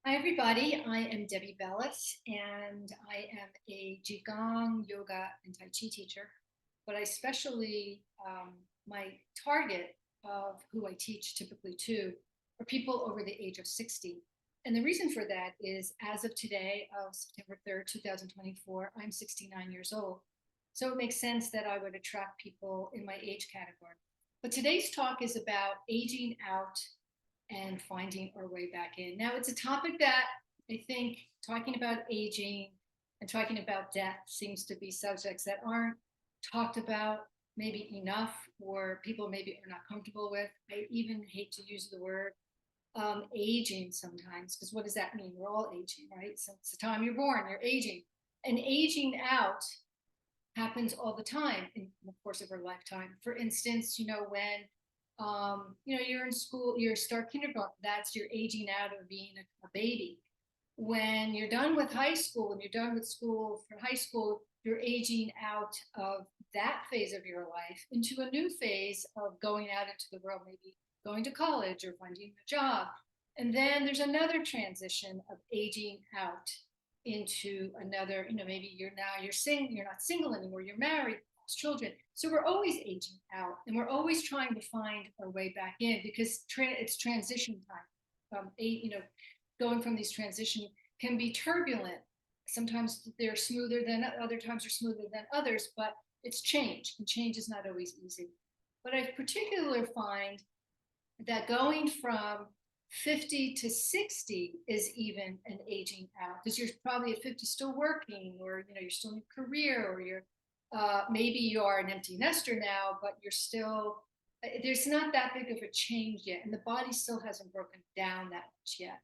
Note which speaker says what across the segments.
Speaker 1: Hi, everybody. I am Debbie Bellis, and I am a Qigong, yoga, and Tai Chi teacher. But I especially, my target of who I teach typically to are people over the age of 60. And the reason for that is as of today, of September 3rd, 2024, I'm 69 years old. So it makes sense that I would attract people in my age category. But today's talk is about aging out and finding our way back in. Now, it's a topic that I think talking about aging and talking about death seems to be subjects that aren't talked about maybe enough, or people maybe are not comfortable with. I even hate to use the word aging sometimes, because what does that mean? We're all aging, right? Since the time you're born, you're aging. And aging out happens all the time in the course of our lifetime. For instance, when you're in school, you start kindergarten, that's you're aging out of being a baby. When you're done with high school, when you're done with school for high school, you're aging out of that phase of your life into a new phase of going out into the world, maybe going to college or finding a job. And then there's another transition of aging out into another, maybe you're not single anymore, you're married, children. So we're always aging out, and we're always trying to find our way back in because it's transition time. Going from these transition can be turbulent. Sometimes they're smoother than other times are smoother than others, but it's change, and change is not always easy. But I particularly find that going from 50 to 60 is even an aging out, because you're probably at 50 still working, or you're still in your career, or you're maybe you are an empty nester now, but you're still there's not that big of a change yet, and the body still hasn't broken down that much yet.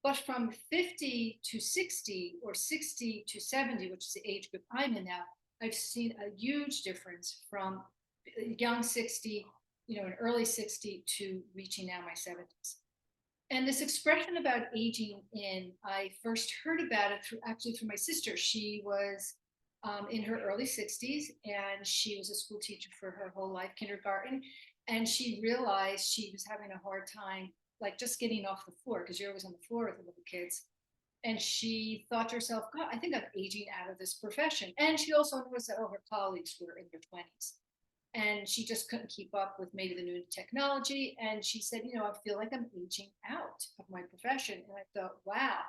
Speaker 1: But from 50 to 60, or 60 to 70, which is the age group I'm in now, I've seen a huge difference from young 60, an early 60, to reaching now my 70s. And this expression about aging in, I first heard about it through my sister. She was in her early 60s, and she was a school teacher for her whole life, kindergarten. And she realized she was having a hard time, like just getting off the floor, because you're always on the floor with the little kids. And she thought to herself, God, I think I'm aging out of this profession. And she also noticed that all her colleagues were in their 20s, and she just couldn't keep up with maybe the new technology. And she said, I feel like I'm aging out of my profession. And I thought, wow,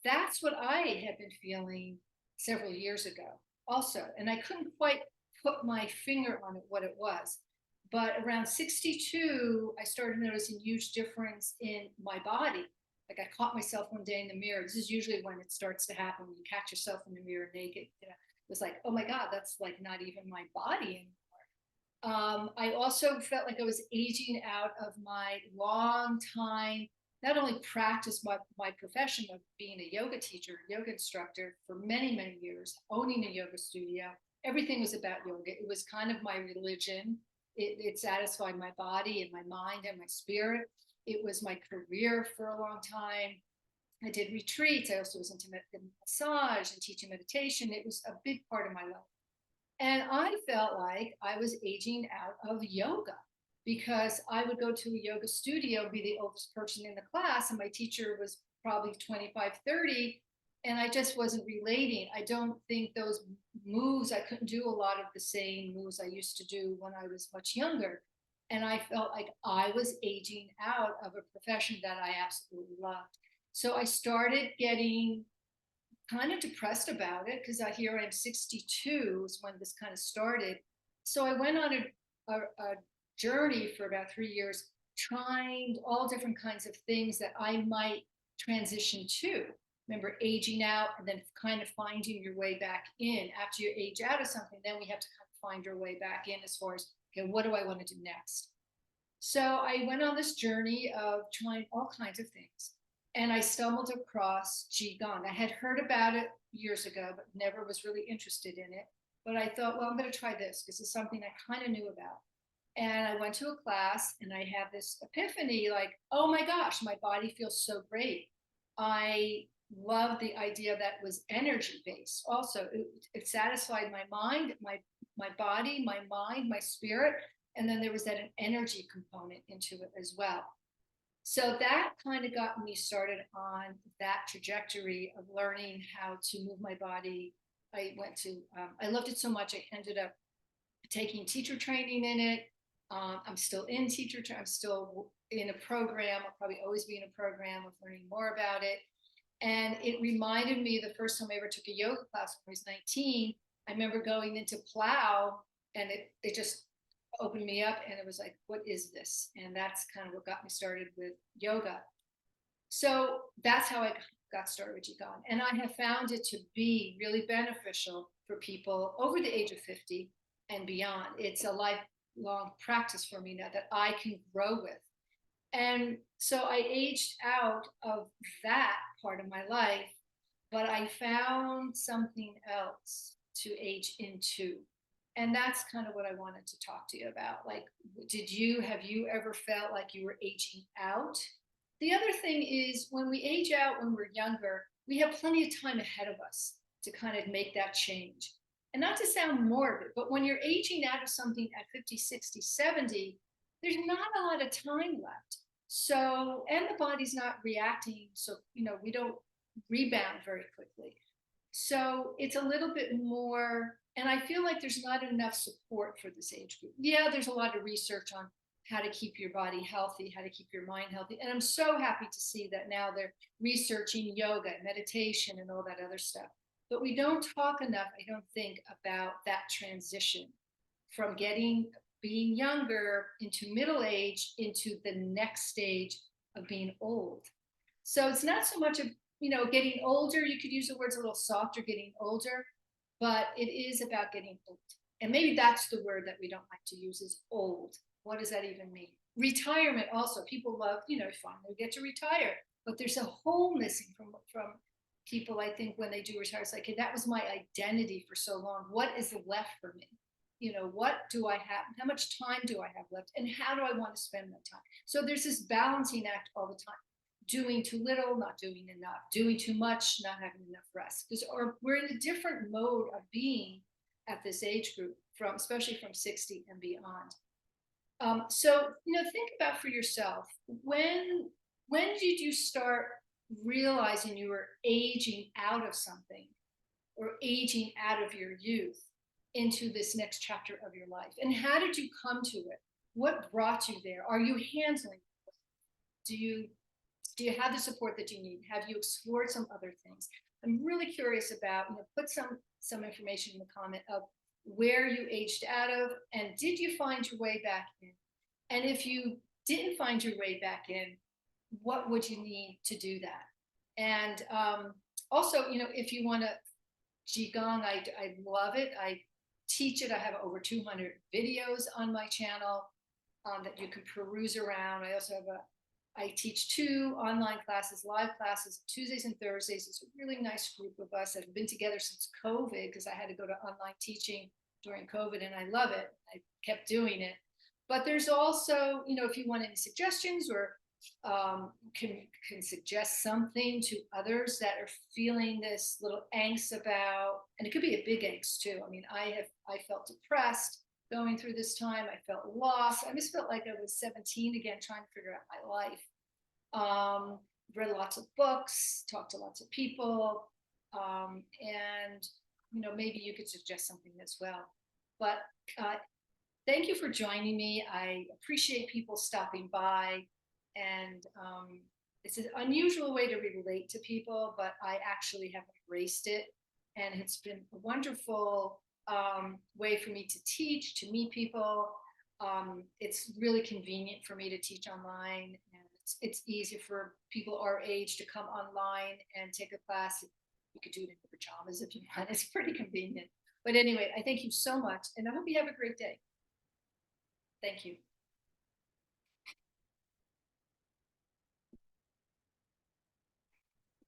Speaker 1: that's what I had been feeling several years ago also. And I couldn't quite put my finger on it, what it was. But around 62, I started noticing huge difference in my body. Like, I caught myself one day in the mirror. This is usually when it starts to happen, when you catch yourself in the mirror naked. It was like, oh my God, that's like not even my body anymore. I also felt like I was aging out of my long time, not only practice my profession of being a yoga teacher, yoga instructor for many, many years, owning a yoga studio. Everything was about yoga. It was kind of my religion. It satisfied my body and my mind and my spirit. It was my career for a long time. I did retreats. I also was into massage and teaching meditation. It was a big part of my life. And I felt like I was aging out of yoga, because I would go to a yoga studio, be the oldest person in the class, and my teacher was probably 25, 30, and I just wasn't relating. I don't think those moves, I couldn't do a lot of the same moves I used to do when I was much younger. And I felt like I was aging out of a profession that I absolutely loved. So I started getting kind of depressed about it, because I hear I'm 62 is when this kind of started. So I went on a journey for about 3 years, trying all different kinds of things that I might transition to. Remember, aging out and then kind of finding your way back in. After you age out of something, then we have to kind of find our way back in as far as, okay, what do I want to do next? So I went on this journey of trying all kinds of things. And I stumbled across Qigong. I had heard about it years ago, but never was really interested in it. But I thought, well, I'm going to try this because it's something I kind of knew about. And I went to a class, and I had this epiphany, like, oh my gosh, my body feels so great. I love the idea that was energy based. Also, it satisfied my mind, my body, my mind, my spirit. And then there was that an energy component into it as well. So that kind of got me started on that trajectory of learning how to move my body. I loved it so much, I ended up taking teacher training in it. I'm still in teacher, I'm still in a program. I'll probably always be in a program of learning more about it. And it reminded me the first time I ever took a yoga class when I was 19. I remember going into plow, and it just opened me up, and it was like, what is this? And that's kind of what got me started with yoga. So that's how I got started with Qigong. And I have found it to be really beneficial for people over the age of 50 and beyond. It's a lifelong practice for me now that I can grow with. And so I aged out of that part of my life, but I found something else to age into. And that's kind of what I wanted to talk to you about. Like, have you ever felt like you were aging out? The other thing is when we age out when we're younger, we have plenty of time ahead of us to kind of make that change. And not to sound morbid, but when you're aging out of something at 50, 60, 70, there's not a lot of time left. So, and the body's not reacting. So, we don't rebound very quickly. So it's a little bit more, and I feel like there's not enough support for this age group. Yeah, there's a lot of research on how to keep your body healthy, how to keep your mind healthy. And I'm so happy to see that now they're researching yoga, meditation, and all that other stuff. But we don't talk enough, I don't think, about that transition from being younger into middle age into the next stage of being old. So it's not so much of, getting older. You could use the words a little softer, getting older, but it is about getting old. And maybe that's the word that we don't like to use is old. What does that even mean? Retirement also. People love, finally get to retire. But there's a hole missing from people, I think, when they do retire. It's like, hey, that was my identity for so long. What is left for me? What do I have? How much time do I have left? And how do I want to spend my time? So there's this balancing act all the time. Doing too little, not doing enough, doing too much, not having enough rest. Because we're in a different mode of being at this age group, especially from 60 and beyond. So think about for yourself, when did you start realizing you were aging out of something or aging out of your youth into this next chapter of your life? And how did you come to it? What brought you there? Are you handling it? Do you have the support that you need? Have you explored some other things? I'm really curious about, put some information in the comment of where you aged out of, and did you find your way back in? And if you didn't find your way back in, what would you need to do that? And also, if you want to Qigong, I love it. I teach it. I have over 200 videos on my channel that you can peruse around. I teach 2 online classes, live classes, Tuesdays and Thursdays. It's a really nice group of us that have been together since COVID because I had to go to online teaching during COVID, and I love it. I kept doing it. But there's also, if you want any suggestions or can suggest something to others that are feeling this little angst about, and it could be a big angst too. I mean, I felt depressed going through this time. I felt lost. I just felt like I was 17 again, trying to figure out my life. Read lots of books, talked to lots of people, and maybe you could suggest something as well. But thank you for joining me. I appreciate people stopping by, and it's an unusual way to relate to people, but I actually have embraced it, and it's been a wonderful way for me to teach, to meet people. It's really convenient for me to teach online, and it's easy for people our age to come online and take a class. You could do it in your pajamas if you want. It's pretty convenient. But anyway, I thank you so much, and I hope you have a great day. Thank you.